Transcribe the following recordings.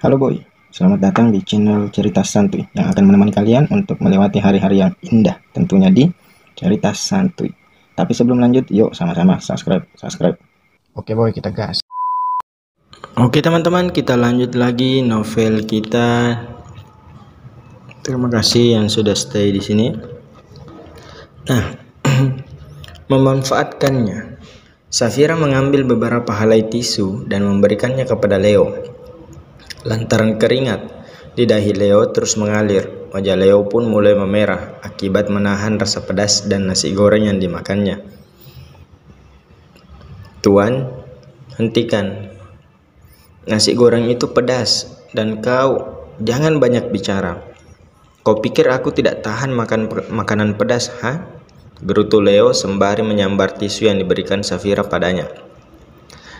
Halo boy, selamat datang di channel Cerita Santuy yang akan menemani kalian untuk melewati hari-hari yang indah tentunya di Cerita Santuy. Tapi sebelum lanjut, yuk sama-sama subscribe. Oke boy, kita gas. Oke teman-teman, kita lanjut lagi novel kita. Terima kasih yang sudah stay di sini. Nah, memanfaatkannya, Safira mengambil beberapa helai tisu dan memberikannya kepada Leo. Lantaran keringat di dahi Leo terus mengalir, wajah Leo pun mulai memerah akibat menahan rasa pedas dan nasi goreng yang dimakannya. Tuan, hentikan. Nasi goreng itu pedas dan kau jangan banyak bicara. Kau pikir aku tidak tahan makan makanan pedas, ha? Gerutu Leo sembari menyambar tisu yang diberikan Safira padanya.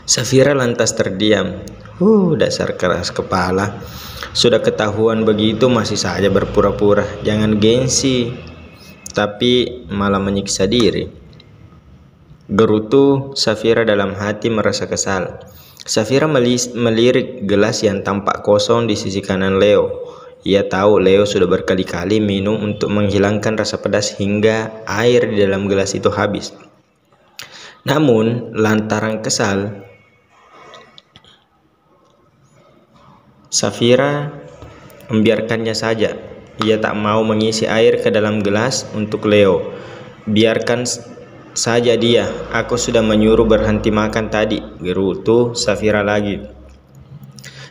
Safira lantas terdiam. Dasar keras kepala. Sudah ketahuan begitu masih saja berpura-pura. Jangan gengsi, tapi malah menyiksa diri. Gerutu Safira dalam hati merasa kesal. Safira melirik gelas yang tampak kosong di sisi kanan Leo. Ia tahu Leo sudah berkali-kali minum untuk menghilangkan rasa pedas hingga air di dalam gelas itu habis. Namun lantaran kesal, Safira membiarkannya saja. Ia tak mau mengisi air ke dalam gelas untuk Leo. Biarkan saja dia, aku sudah menyuruh berhenti makan tadi, gerutu Safira lagi.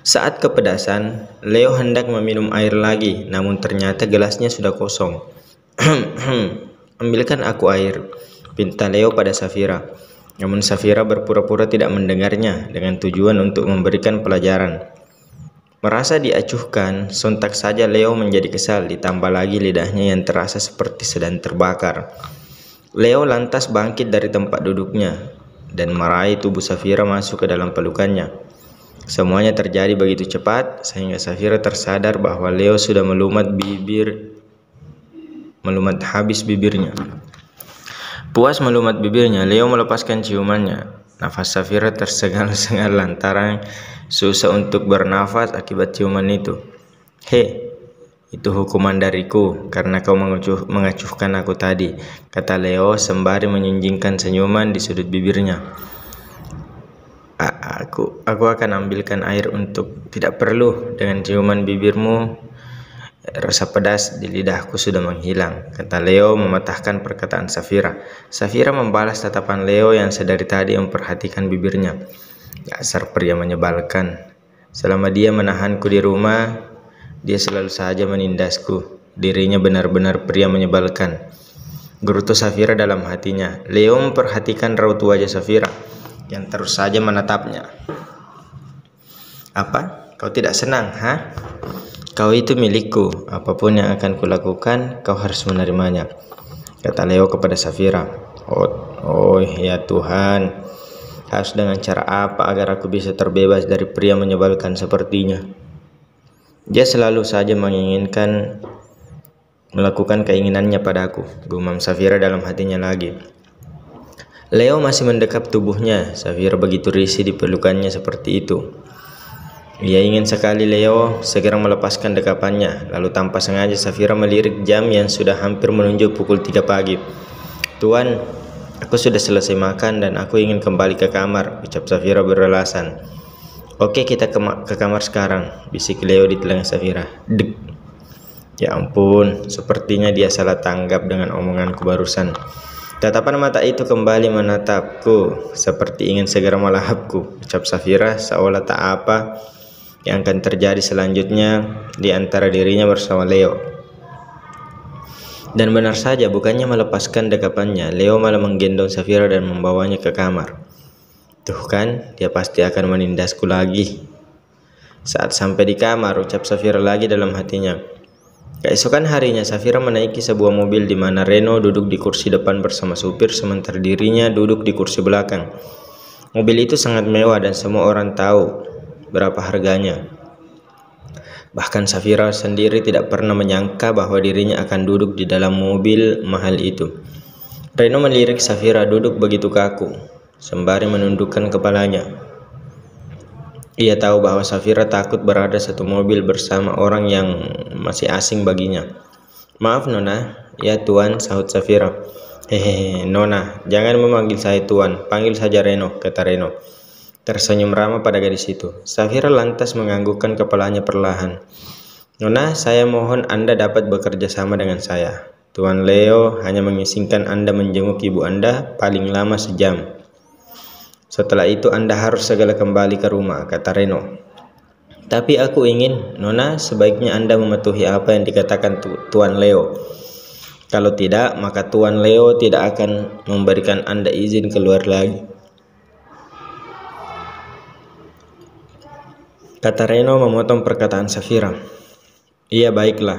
Saat kepedasan, Leo hendak meminum air lagi, namun ternyata gelasnya sudah kosong. Ambilkan aku air, pinta Leo pada Safira. Namun Safira berpura-pura tidak mendengarnya dengan tujuan untuk memberikan pelajaran. Merasa diacuhkan, sontak saja Leo menjadi kesal, ditambah lagi lidahnya yang terasa seperti sedang terbakar. Leo lantas bangkit dari tempat duduknya dan meraih tubuh Safira masuk ke dalam pelukannya. Semuanya terjadi begitu cepat sehingga Safira tersadar bahwa Leo sudah melumat habis bibirnya. Puas melumat bibirnya, Leo melepaskan ciumannya. Nafas Safira tersengal-sengal lantaran susah untuk bernafas akibat ciuman itu. Itu hukuman dariku karena kau mengacuhkan aku tadi, kata Leo sembari menyinjingkan senyuman di sudut bibirnya. Aku akan ambilkan air untuk tidak perlu dengan ciuman bibirmu. Rasa pedas di lidahku sudah menghilang, kata Leo mematahkan perkataan Safira. Safira membalas tatapan Leo yang sedari tadi memperhatikan bibirnya. Dasar pria menyebalkan. Selama dia menahanku di rumah, dia selalu saja menindasku. Dirinya benar-benar pria menyebalkan, gerutu Safira dalam hatinya. Leo memperhatikan raut wajah Safira yang terus saja menatapnya. Apa? Kau tidak senang, ha? Kau itu milikku, apapun yang akan kulakukan, kau harus menerimanya, kata Leo kepada Safira. Oh ya Tuhan, harus dengan cara apa agar aku bisa terbebas dari pria menyebalkan sepertinya? Dia selalu saja menginginkan melakukan keinginannya padaku, gumam Safira dalam hatinya lagi. Leo masih mendekap tubuhnya. Safira begitu risih di pelukannya seperti itu. Ia ingin sekali Leo segera melepaskan dekapannya. Lalu tanpa sengaja Safira melirik jam yang sudah hampir menunjuk pukul 3 pagi. Tuan, aku sudah selesai makan dan aku ingin kembali ke kamar, ucap Safira beralasan. Oke, kita ke kamar sekarang, bisik Leo di telinga Safira. Dek. Ya ampun, sepertinya dia salah tanggap dengan omonganku barusan. Tatapan mata itu kembali menatapku seperti ingin segera melahapku, ucap Safira seolah tak apa yang akan terjadi selanjutnya di antara dirinya bersama Leo. Dan benar saja, bukannya melepaskan dekapannya, Leo malah menggendong Safira dan membawanya ke kamar. Tuh kan, dia pasti akan menindasku lagi. Saat sampai di kamar, ucap Safira lagi dalam hatinya. Keesokan harinya, Safira menaiki sebuah mobil di mana Reno duduk di kursi depan bersama supir, sementara dirinya duduk di kursi belakang. Mobil itu sangat mewah dan semua orang tahu berapa harganya. Bahkan Safira sendiri tidak pernah menyangka bahwa dirinya akan duduk di dalam mobil mahal itu. Reno melirik Safira duduk begitu kaku, sembari menundukkan kepalanya. Ia tahu bahwa Safira takut berada satu mobil bersama orang yang masih asing baginya. "Maaf Nona." "Ya Tuan," sahut Safira. "Hehehe, Nona, jangan memanggil saya Tuan, panggil saja Reno," kata Reno. Tersenyum ramah pada gadis itu. Safira lantas menganggukkan kepalanya perlahan. "Nona, saya mohon Anda dapat bekerja sama dengan saya. Tuan Leo hanya mengizinkan Anda menjenguk ibu Anda paling lama sejam. Setelah itu Anda harus segera kembali ke rumah," kata Reno. "Tapi aku ingin, Nona, sebaiknya Anda mematuhi apa yang dikatakan Tuan Leo. Kalau tidak, maka Tuan Leo tidak akan memberikan Anda izin keluar lagi," kata Reno memotong perkataan Safira. "Iya, baiklah,"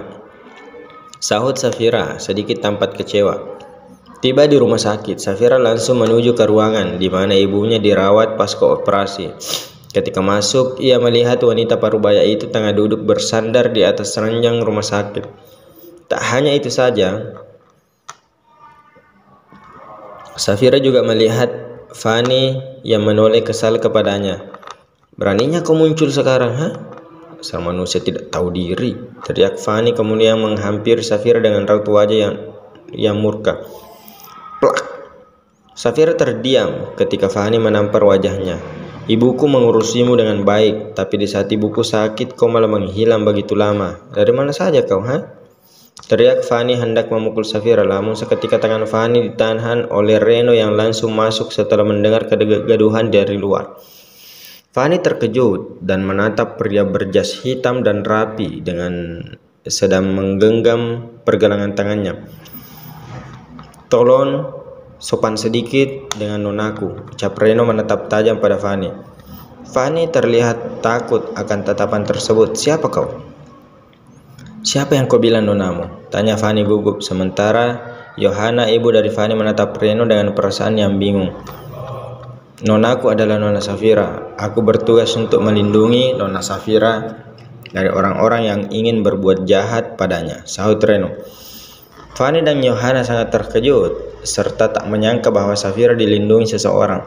sahut Safira sedikit tampak kecewa. Tiba di rumah sakit, Safira langsung menuju ke ruangan di mana ibunya dirawat pasca operasi. Ketika masuk, ia melihat wanita parubaya itu tengah duduk bersandar di atas ranjang rumah sakit. Tak hanya itu saja, Safira juga melihat Fani yang menoleh kesal kepadanya. "Beraninya kau muncul sekarang, ha? Asal manusia tidak tahu diri," teriak Fani kemudian menghampiri Safira dengan raut wajah yang murka. Plak! Safira terdiam ketika Fani menampar wajahnya. "Ibuku mengurusimu dengan baik, tapi di saat ibuku sakit kau malah menghilang begitu lama. Dari mana saja kau, ha?" teriak Fani hendak memukul Safira, namun seketika tangan Fani ditahan oleh Reno yang langsung masuk setelah mendengar kegaduhan dari luar. Fani terkejut dan menatap pria berjas hitam dan rapi dengan sedang menggenggam pergelangan tangannya. "Tolong sopan sedikit dengan nonaku," ucap Reno menatap tajam pada Fani. Fani terlihat takut akan tatapan tersebut. "Siapa kau?" "Siapa yang kau bilang nonamu?" tanya Fani gugup. Sementara Yohana, ibu dari Fani, menatap Reno dengan perasaan yang bingung. "Nonaku adalah Nona Safira. Aku bertugas untuk melindungi Nona Safira dari orang-orang yang ingin berbuat jahat padanya," sahut Reno. Fani dan Yohana sangat terkejut serta tak menyangka bahwa Safira dilindungi seseorang.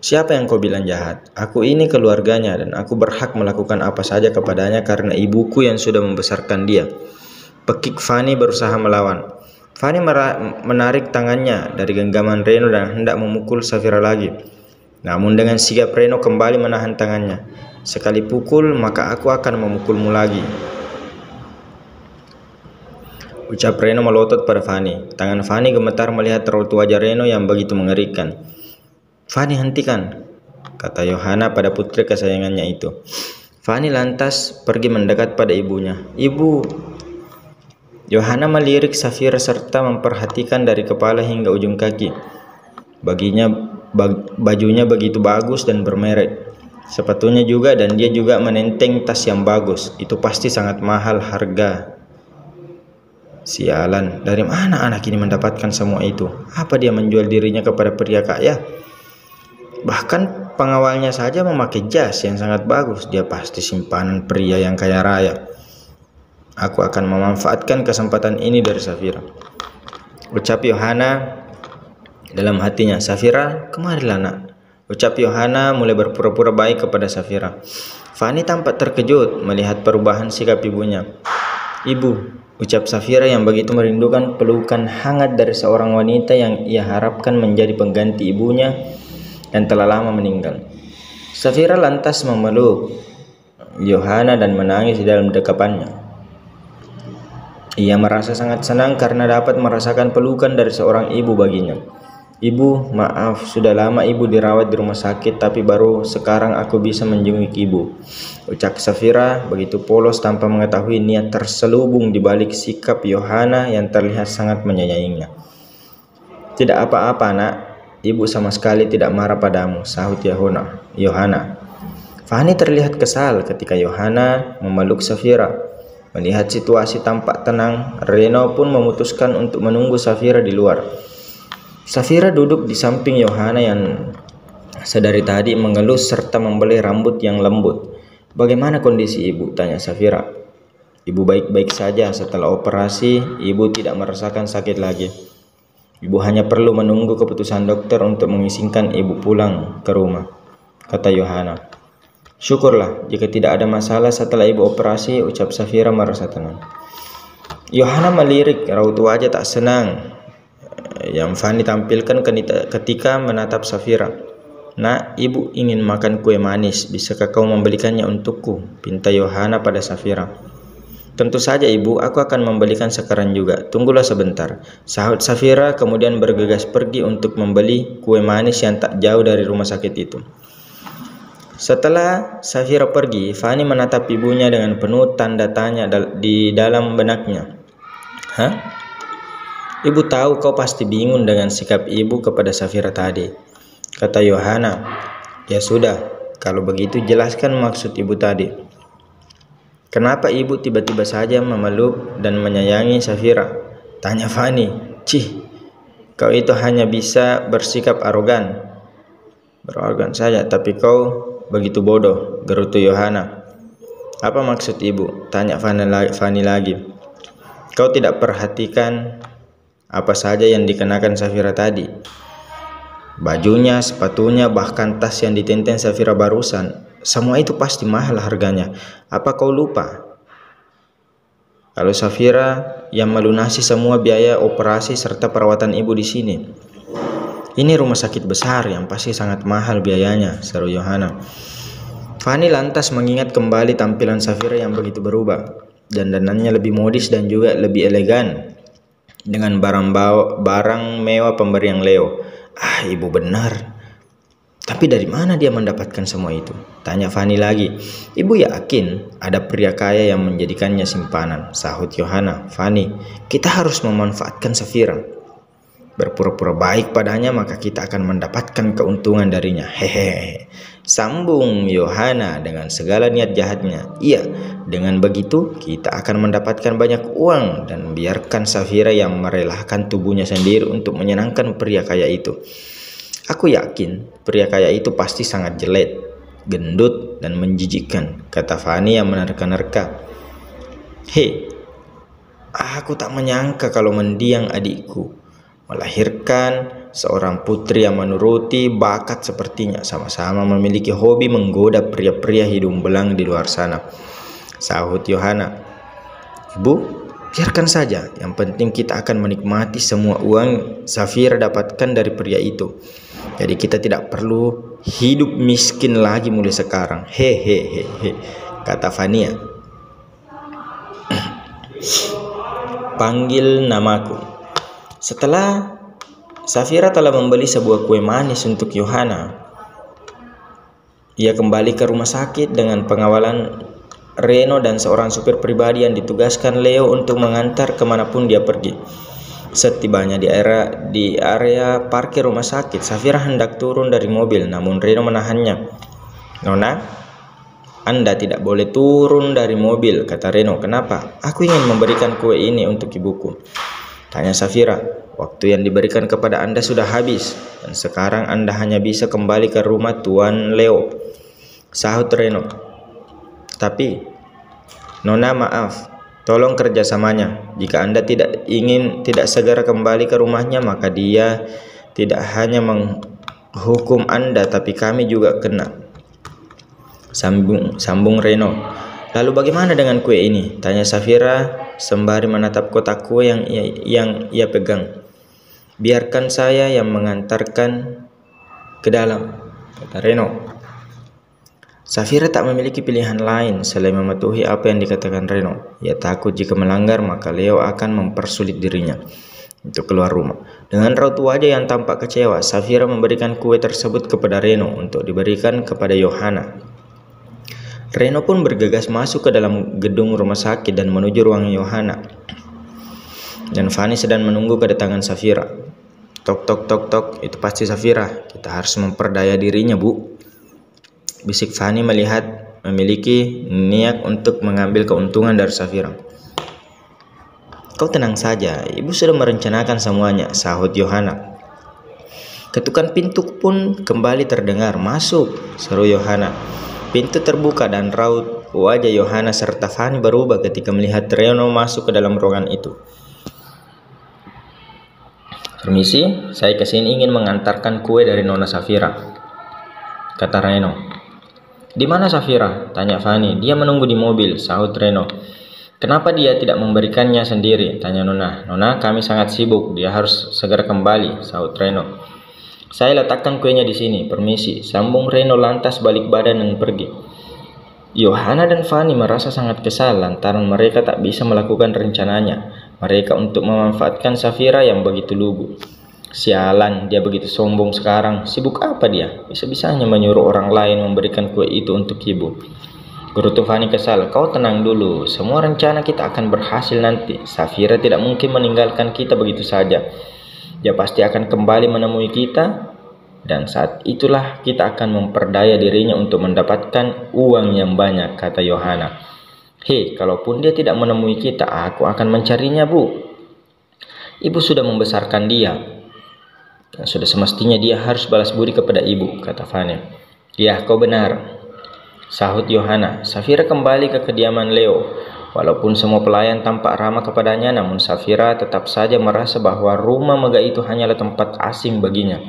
"Siapa yang kau bilang jahat? Aku ini keluarganya dan aku berhak melakukan apa saja kepadanya karena ibuku yang sudah membesarkan dia," pekik Fani berusaha melawan. Fani menarik tangannya dari genggaman Reno dan hendak memukul Safira lagi. Namun dengan sigap Reno kembali menahan tangannya. "Sekali pukul maka aku akan memukulmu lagi," ucap Reno melotot pada Fani. Tangan Fani gemetar melihat raut wajah Reno yang begitu mengerikan. "Fani, hentikan," kata Yohana pada putri kesayangannya itu. Fani lantas pergi mendekat pada ibunya. "Ibu." Yohana melirik Safira serta memperhatikan dari kepala hingga ujung kaki. Bajunya begitu bagus dan bermerek. Sepatunya juga, dan dia juga menenteng tas yang bagus. Itu pasti sangat mahal harga. Sialan, dari mana anak ini mendapatkan semua itu? Apa dia menjual dirinya kepada pria kaya? Bahkan pengawalnya saja memakai jas yang sangat bagus. Dia pasti simpanan pria yang kaya raya. Aku akan memanfaatkan kesempatan ini dari Safira, ucap Yohana dalam hatinya. "Safira, kemarilah nak," ucap Yohana mulai berpura-pura baik kepada Safira. Fani tampak terkejut melihat perubahan sikap ibunya. "Ibu," ucap Safira yang begitu merindukan pelukan hangat dari seorang wanita yang ia harapkan menjadi pengganti ibunya yang telah lama meninggal. Safira lantas memeluk Yohana dan menangis di dalam dekapannya. Ia merasa sangat senang karena dapat merasakan pelukan dari seorang ibu baginya. "Ibu, maaf, sudah lama ibu dirawat di rumah sakit, tapi baru sekarang aku bisa menjenguk ibu," ucap Safira begitu polos tanpa mengetahui niat terselubung di balik sikap Yohana yang terlihat sangat menyayanginya. "Tidak apa-apa nak, ibu sama sekali tidak marah padamu," sahut Yohana. Fani terlihat kesal ketika Yohana memeluk Safira. Melihat situasi tampak tenang, Reno pun memutuskan untuk menunggu Safira di luar. Safira duduk di samping Yohana yang sedari tadi mengelus serta membelai rambut yang lembut. "Bagaimana kondisi ibu?" tanya Safira. "Ibu baik-baik saja. Setelah operasi, ibu tidak merasakan sakit lagi. Ibu hanya perlu menunggu keputusan dokter untuk mengizinkan ibu pulang ke rumah," kata Yohana. Syukurlah, jika tidak ada masalah setelah ibu operasi, ucap Safira merasa tenang. Yohana melirik, raut wajah tak senang yang Fanny tampilkan ketika menatap Safira. Nak, ibu ingin makan kue manis, bisakah kau membelikannya untukku? Pinta Yohana pada Safira. Tentu saja ibu, aku akan membelikan sekarang juga. Tunggulah sebentar, sahut Safira kemudian bergegas pergi untuk membeli kue manis yang tak jauh dari rumah sakit itu. Setelah Safira pergi, Fanny menatap ibunya dengan penuh tanda tanya di dalam benaknya. Hah? Ibu tahu kau pasti bingung dengan sikap ibu kepada Safira tadi, kata Yohana. Ya sudah, kalau begitu jelaskan maksud ibu tadi. Kenapa ibu tiba-tiba saja memeluk dan menyayangi Safira? Tanya Fanny. Cih, kau itu hanya bisa bersikap berogan saja, tapi kau begitu bodoh, gerutu Yohana. Apa maksud ibu? Tanya Fanny lagi. Kau tidak perhatikan apa saja yang dikenakan Safira tadi? Bajunya, sepatunya, bahkan tas yang ditenteng Safira barusan. Semua itu pasti mahal harganya. Apa kau lupa kalau Safira yang melunasi semua biaya operasi serta perawatan ibu di sini? Ini rumah sakit besar yang pasti sangat mahal biayanya, seru Yohana. Fanny lantas mengingat kembali tampilan Safira yang begitu berubah. Dandanannya lebih modis dan juga lebih elegan dengan barang mewah pemberian Leo. Ah, ibu benar. Tapi dari mana dia mendapatkan semua itu? Tanya Fanny lagi. Ibu yakin ada pria kaya yang menjadikannya simpanan, sahut Yohana. Fanny, kita harus memanfaatkan Safira. Berpura-pura baik padanya, maka kita akan mendapatkan keuntungan darinya. Hehehe, sambung Yohana dengan segala niat jahatnya. Iya, dengan begitu kita akan mendapatkan banyak uang dan biarkan Safira yang merelakan tubuhnya sendiri untuk menyenangkan pria kaya itu. Aku yakin pria kaya itu pasti sangat jelek, gendut, dan menjijikkan, kata Fanny yang menerka-nerka. Hei, aku tak menyangka kalau mendiang adikku melahirkan seorang putri yang menuruti bakat sepertinya, sama-sama memiliki hobi menggoda pria-pria hidung belang di luar sana, sahut Yohana. Ibu, biarkan saja, yang penting kita akan menikmati semua uang Safira dapatkan dari pria itu. Jadi kita tidak perlu hidup miskin lagi mulai sekarang. Hehehe, kata Fania. Panggil namaku. Setelah Safira telah membeli sebuah kue manis untuk Yohana, ia kembali ke rumah sakit dengan pengawalan Reno dan seorang supir pribadi yang ditugaskan Leo untuk mengantar kemanapun dia pergi. Setibanya di area parkir rumah sakit, Safira hendak turun dari mobil, namun Reno menahannya. Nona, Anda tidak boleh turun dari mobil, kata Reno. Kenapa? Aku ingin memberikan kue ini untuk ibuku, tanya Safira. Waktu yang diberikan kepada Anda sudah habis, dan sekarang Anda hanya bisa kembali ke rumah Tuan Leo, sahut Reno. Tapi, Nona maaf, tolong kerjasamanya. Jika Anda tidak segera kembali ke rumahnya, maka dia tidak hanya menghukum Anda, tapi kami juga kena, sambung Reno. Lalu bagaimana dengan kue ini? Tanya Safira sembari menatap kotak kue yang ia pegang. Biarkan saya yang mengantarkan ke dalam, kata Reno. Safira tak memiliki pilihan lain selain mematuhi apa yang dikatakan Reno. Ia takut jika melanggar maka Leo akan mempersulit dirinya untuk keluar rumah. Dengan raut wajah yang tampak kecewa, Safira memberikan kue tersebut kepada Reno untuk diberikan kepada Yohana. Reno pun bergegas masuk ke dalam gedung rumah sakit dan menuju ruang Yohana. Dan Fanny sedang menunggu kedatangan Safira. Tok tok tok tok, itu pasti Safira. Kita harus memperdaya dirinya, Bu, bisik Fanny melihat memiliki niat untuk mengambil keuntungan dari Safira. Kau tenang saja, ibu sudah merencanakan semuanya, sahut Yohana. Ketukan pintu pun kembali terdengar. Masuk, seru Yohana. Pintu terbuka dan raut wajah Yohana serta Fanny berubah ketika melihat Reno masuk ke dalam ruangan itu. Permisi, saya kesini ingin mengantarkan kue dari Nona Safira, kata Reno. Di mana Safira? Tanya Fani. Dia menunggu di mobil, sahut Reno. Kenapa dia tidak memberikannya sendiri? Tanya Nona. Nona, kami sangat sibuk, dia harus segera kembali, sahut Reno. Saya letakkan kuenya di sini, permisi, sambung Reno lantas balik badan dan pergi. Yohana dan Fani merasa sangat kesal lantaran mereka tak bisa melakukan rencananya mereka untuk memanfaatkan Safira yang begitu lugu. Sialan, dia begitu sombong sekarang. Sibuk apa dia? Bisa-bisanya menyuruh orang lain memberikan kue itu untuk ibu. Gerutu Fani kesal. Kau tenang dulu, semua rencana kita akan berhasil nanti. Safira tidak mungkin meninggalkan kita begitu saja. Dia pasti akan kembali menemui kita. Dan saat itulah kita akan memperdaya dirinya untuk mendapatkan uang yang banyak, kata Yohana. Hei, kalaupun dia tidak menemui kita, aku akan mencarinya, Bu. Ibu sudah membesarkan dia. Dan sudah semestinya dia harus balas budi kepada ibu, kata Fani. Ya, kau benar, sahut Yohana. Safira kembali ke kediaman Leo. Walaupun semua pelayan tampak ramah kepadanya, namun Safira tetap saja merasa bahwa rumah megah itu hanyalah tempat asing baginya.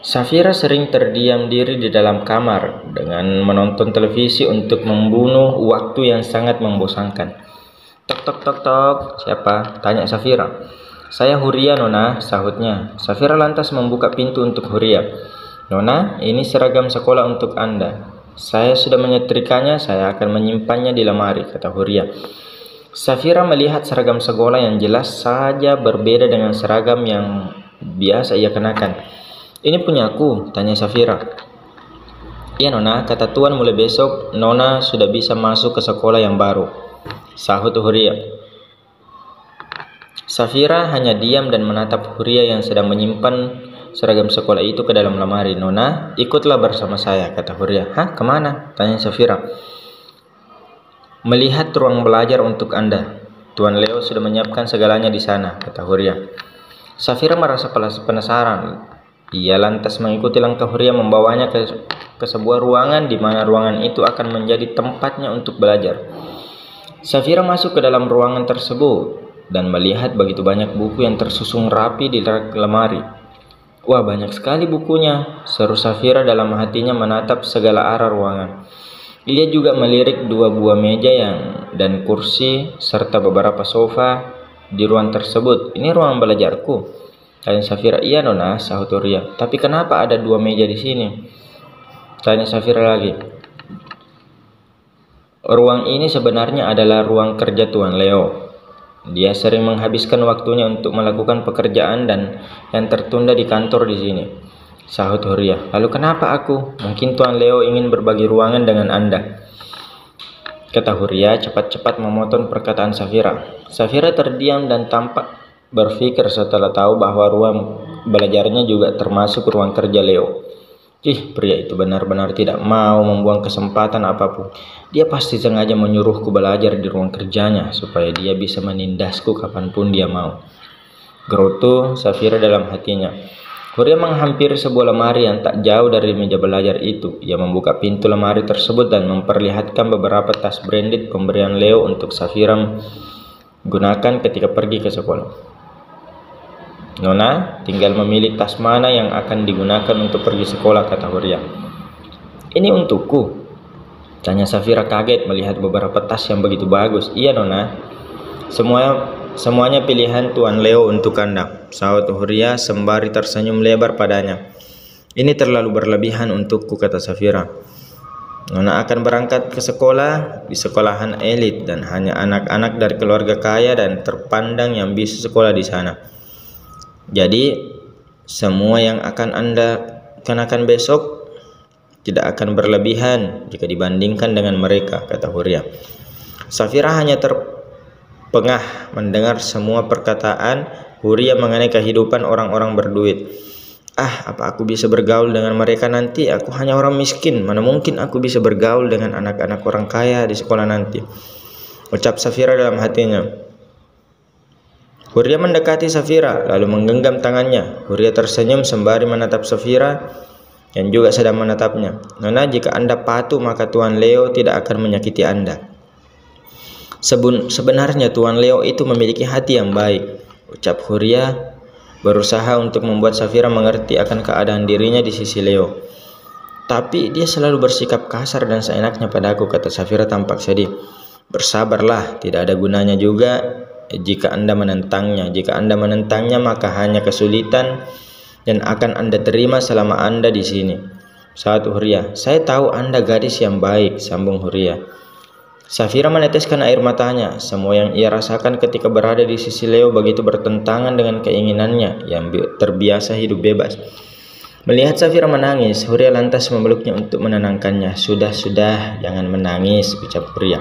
Safira sering terdiam diri di dalam kamar dengan menonton televisi untuk membunuh waktu yang sangat membosankan. Tok tok tok tok, siapa? Tanya Safira. Saya Huria, Nona, sahutnya. Safira lantas membuka pintu untuk Huria. Nona, ini seragam sekolah untuk Anda. Saya sudah menyetrikanya, saya akan menyimpannya di lemari, kata Huria. Safira melihat seragam sekolah yang jelas saja berbeda dengan seragam yang biasa ia kenakan. Ini punyaku, tanya Safira. Iya Nona, kata Tuan mulai besok Nona sudah bisa masuk ke sekolah yang baru, sahut Huria. Safira hanya diam dan menatap Huria yang sedang menyimpan seragam sekolah itu ke dalam lemari. Nona, ikutlah bersama saya, kata Huria. Hah, kemana? Tanya Safira. Melihat ruang belajar untuk Anda. Tuan Leo sudah menyiapkan segalanya di sana, kata Huria. Safira merasa penasaran. Ia lantas mengikuti langkah Huria membawanya ke sebuah ruangan di mana ruangan itu akan menjadi tempatnya untuk belajar. Safira masuk ke dalam ruangan tersebut dan melihat begitu banyak buku yang tersusun rapi di rak lemari. Wah, banyak sekali bukunya, seru Safira dalam hatinya menatap segala arah ruangan. Ia juga melirik dua buah meja dan kursi serta beberapa sofa di ruang tersebut. Ini ruang belajarku, tanya Safira. Iya Nona, sahut Huria. Tapi kenapa ada dua meja di sini? Tanya Safira lagi. Ruang ini sebenarnya adalah ruang kerja Tuan Leo. Dia sering menghabiskan waktunya untuk melakukan pekerjaan dan yang tertunda di kantor di sini, sahut Huria. Lalu kenapa aku? Mungkin Tuan Leo ingin berbagi ruangan dengan Anda, kata Huria cepat-cepat memotong perkataan Safira. Safira terdiam dan tampak berpikir setelah tahu bahwa ruang belajarnya juga termasuk ruang kerja Leo. Pria itu benar-benar tidak mau membuang kesempatan apapun. Dia pasti sengaja menyuruhku belajar di ruang kerjanya supaya dia bisa menindasku kapanpun dia mau, gerutu Safira dalam hatinya. Huria menghampiri sebuah lemari yang tak jauh dari meja belajar itu. Ia membuka pintu lemari tersebut dan memperlihatkan beberapa tas branded pemberian Leo untuk Safira gunakan ketika pergi ke sekolah. Nona, tinggal memilih tas mana yang akan digunakan untuk pergi sekolah, kata Huria. Ini untukku, tanya Safira kaget melihat beberapa tas yang begitu bagus. Iya Nona, semuanya pilihan Tuan Leo untuk Anda, sahut Huria sembari tersenyum lebar padanya. Ini terlalu berlebihan untukku, kata Safira. Nona akan berangkat ke sekolah di sekolahan elit dan hanya anak-anak dari keluarga kaya dan terpandang yang bisa sekolah di sana. Jadi, semua yang akan Anda kenakan besok tidak akan berlebihan jika dibandingkan dengan mereka, kata Huria. Safira hanya terpengah mendengar semua perkataan Huria mengenai kehidupan orang-orang berduit. Apa aku bisa bergaul dengan mereka nanti? Aku hanya orang miskin, mana mungkin aku bisa bergaul dengan anak-anak orang kaya di sekolah nanti, ucap Safira dalam hatinya. Huria mendekati Safira lalu menggenggam tangannya. Huria tersenyum sembari menatap Safira yang juga sedang menatapnya. Nona, jika Anda patuh maka Tuan Leo tidak akan menyakiti Anda. Sebenarnya Tuan Leo itu memiliki hati yang baik, ucap Huria berusaha untuk membuat Safira mengerti akan keadaan dirinya di sisi Leo. Tapi dia selalu bersikap kasar dan seenaknya padaku, kata Safira tampak sedih. Bersabarlah, tidak ada gunanya juga jika Anda menentangnya. Jika Anda menentangnya maka hanya kesulitan dan akan Anda terima selama Anda di sini. Saat Huria, saya tahu Anda gadis yang baik, sambung Huria. Safira meneteskan air matanya. Semua yang ia rasakan ketika berada di sisi Leo begitu bertentangan dengan keinginannya yang terbiasa hidup bebas. Melihat Safira menangis, Huria lantas memeluknya untuk menenangkannya. Sudah, jangan menangis, ucap Huria.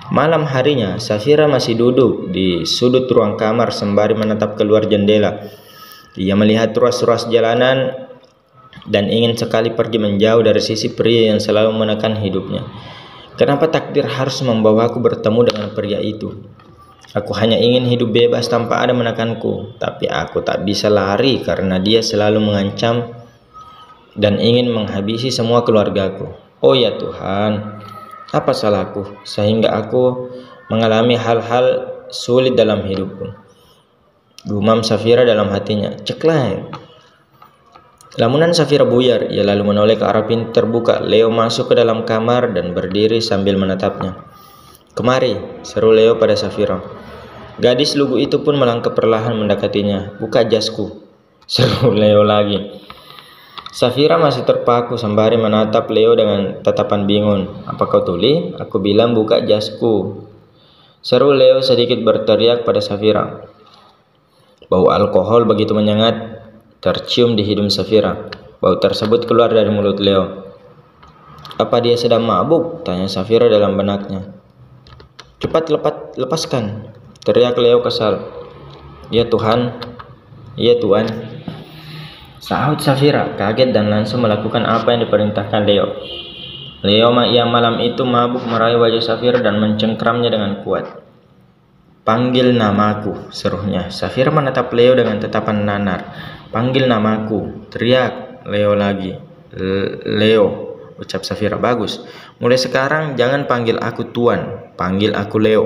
Malam harinya, Safira masih duduk di sudut ruang kamar sembari menatap keluar jendela. Ia melihat ruas-ruas jalanan dan ingin sekali pergi menjauh dari sisi pria yang selalu menekan hidupnya. Kenapa takdir harus membawaku bertemu dengan pria itu? Aku hanya ingin hidup bebas tanpa ada menekanku, tapi aku tak bisa lari karena dia selalu mengancam dan ingin menghabisi semua keluargaku. Oh ya Tuhan, apa salahku sehingga aku mengalami hal-hal sulit dalam hidupku? Gumam Safira dalam hatinya. Ceklek. Lamunan Safira buyar. Ia lalu menoleh ke arah pintu terbuka. Leo masuk ke dalam kamar dan berdiri sambil menatapnya. Kemari, seru Leo pada Safira. Gadis lugu itu pun melangkah perlahan mendekatinya. Buka jasku, seru Leo lagi. Safira masih terpaku sembari menatap Leo dengan tatapan bingung. Apa kau tuli? Aku bilang buka jasku, seru Leo sedikit berteriak pada Safira. Bau alkohol begitu menyengat tercium di hidung Safira. Bau tersebut keluar dari mulut Leo. Apa dia sedang mabuk? Tanya Safira dalam benaknya. Cepat lepaskan, teriak Leo kesal. Ya Tuhan, ya Tuhan, sahut Safira kaget dan langsung melakukan apa yang diperintahkan Leo. Leo yang malam itu mabuk meraih wajah Safira dan mencengkramnya dengan kuat. Panggil namaku, serunya. Safira menatap Leo dengan tatapan nanar. Panggil namaku, teriak Leo lagi. Leo, ucap Safira. Bagus, mulai sekarang jangan panggil aku Tuan, panggil aku Leo,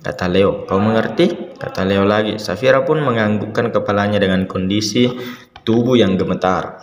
kata Leo. Kau mengerti? Kata Leo lagi. Safira pun menganggukkan kepalanya dengan kondisi tubuh yang gemetar.